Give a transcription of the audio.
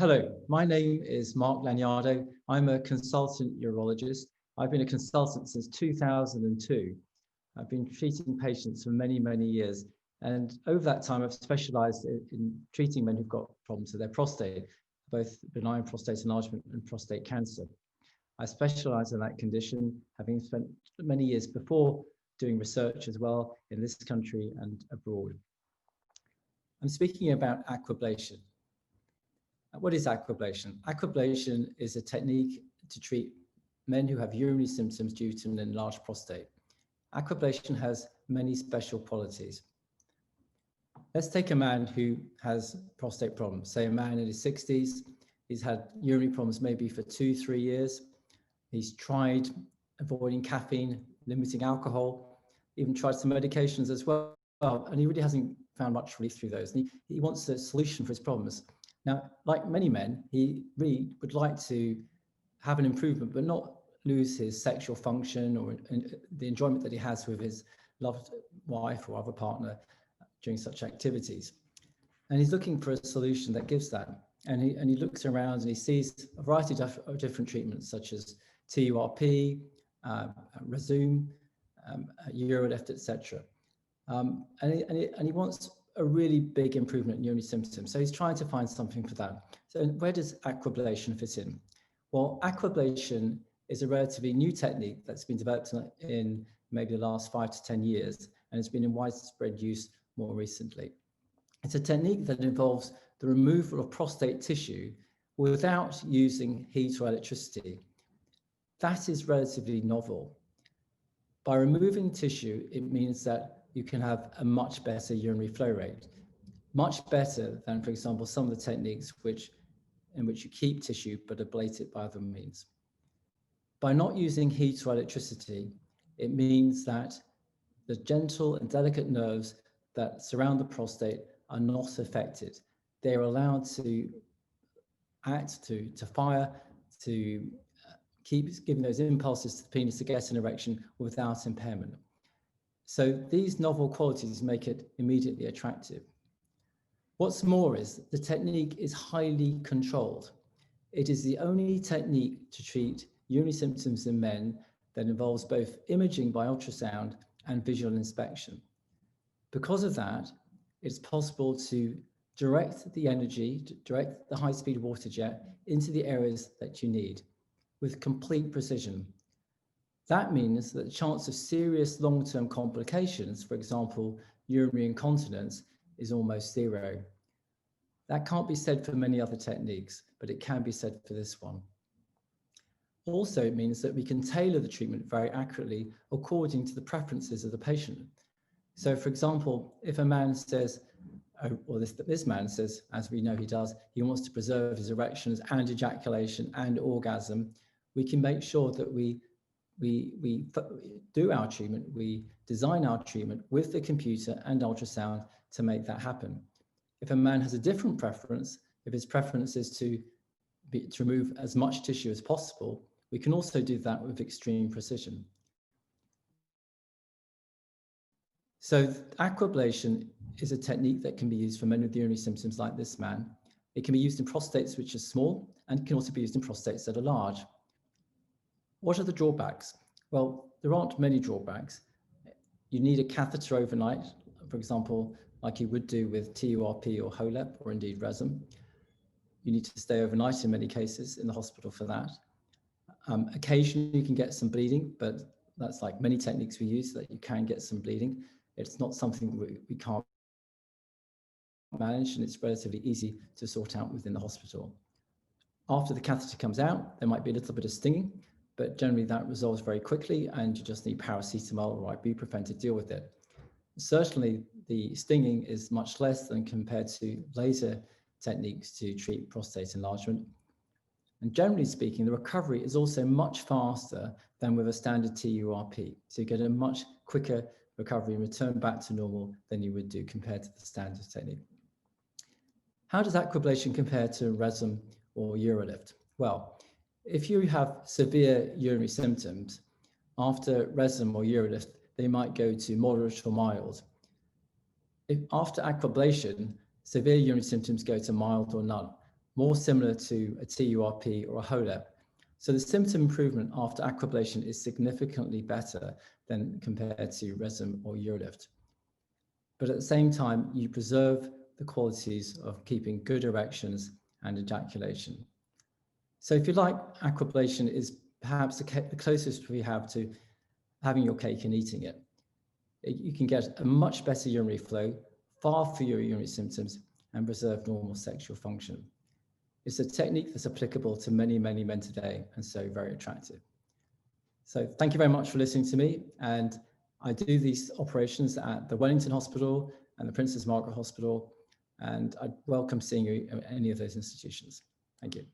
Hello, my name is Marc Laniado. I'm a consultant urologist. I've been a consultant since 2002. I've been treating patients for many, many years. And over that time, I've specialized in treating men who've got problems with their prostate, both benign prostate enlargement and prostate cancer. I specialize in that condition, having spent many years before doing research as well in this country and abroad. I'm speaking about aquablation. What is aquablation? Aquablation is a technique to treat men who have urinary symptoms due to an enlarged prostate. Aquablation has many special qualities. Let's take a man who has prostate problems, say a man in his 60s. He's had urinary problems maybe for 2-3 years. He's tried avoiding caffeine, limiting alcohol, even tried some medications as well, and he really hasn't found much relief through those. And he wants a solution for his problems. Now, like many men, he really would like to have an improvement, but not lose his sexual function or the enjoyment that he has with his loved wife or other partner during such activities. And he's looking for a solution that gives that. And he looks around and he sees a variety of different treatments, such as TURP, Rezum, Urolift, etc. And he wants a really big improvement in urinary symptoms. So he's trying to find something for that. So where does aquablation fit in? Well, aquablation is a relatively new technique that's been developed in maybe the last 5 to 10 years, and it's been in widespread use more recently. It's a technique that involves the removal of prostate tissue without using heat or electricity. That is relatively novel. By removing tissue, it means that you can have a much better urinary flow rate, much better than, for example, some of the techniques in which you keep tissue but ablate it by other means. By not using heat or electricity, it means that the gentle and delicate nerves that surround the prostate are not affected. They are allowed to act, to fire, to keep giving those impulses to the penis to get an erection without impairment. So these novel qualities make it immediately attractive. What's more is the technique is highly controlled. It is the only technique to treat urinary symptoms in men that involves both imaging by ultrasound and visual inspection. Because of that, it's possible to direct the energy, direct the high-speed water jet into the areas that you need with complete precision. That means that the chance of serious long-term complications, for example, urinary incontinence, is almost zero. That can't be said for many other techniques, but it can be said for this one. Also, it means that we can tailor the treatment very accurately according to the preferences of the patient. So, for example, if a man says, or this man says, as we know he does, he wants to preserve his erections and ejaculation and orgasm, we can make sure that we do our treatment, we design our treatment with the computer and ultrasound to make that happen. If a man has a different preference, if his preference is to remove as much tissue as possible, we can also do that with extreme precision. So aquablation is a technique that can be used for men with urinary symptoms like this man. It can be used in prostates which are small and can also be used in prostates that are large. What are the drawbacks? Well, there aren't many drawbacks. You need a catheter overnight, for example, like you would do with TURP or HOLEP or indeed Rezum. You need to stay overnight in many cases in the hospital for that. Occasionally you can get some bleeding, but that's like many techniques we use, that you can get some bleeding. It's not something we can't manage, and it's relatively easy to sort out within the hospital. After the catheter comes out, there might be a little bit of stinging, but generally that resolves very quickly and you just need paracetamol or ibuprofen to deal with it. Certainly the stinging is much less than compared to laser techniques to treat prostate enlargement. And generally speaking, the recovery is also much faster than with a standard TURP. So you get a much quicker recovery and return back to normal than you would do compared to the standard technique. How does aquablation compare to Rezum or Urolift? Well, if you have severe urinary symptoms, after Rezum or Urolift, they might go to moderate or mild. After aquablation, severe urinary symptoms go to mild or none. more similar to a TURP or a HOLEP. So the symptom improvement after aquablation is significantly better than compared to resin or urolift. But at the same time, you preserve the qualities of keeping good erections and ejaculation. So if you like, aquablation is perhaps the closest we have to having your cake and eating it. You can get a much better urinary flow, far fewer urinary symptoms, and preserve normal sexual function. It's a technique that's applicable to many, many men today, and so very attractive. So thank you very much for listening to me. And I do these operations at the Wellington Hospital and the Princess Margaret Hospital, and I'd welcome seeing you at any of those institutions. Thank you.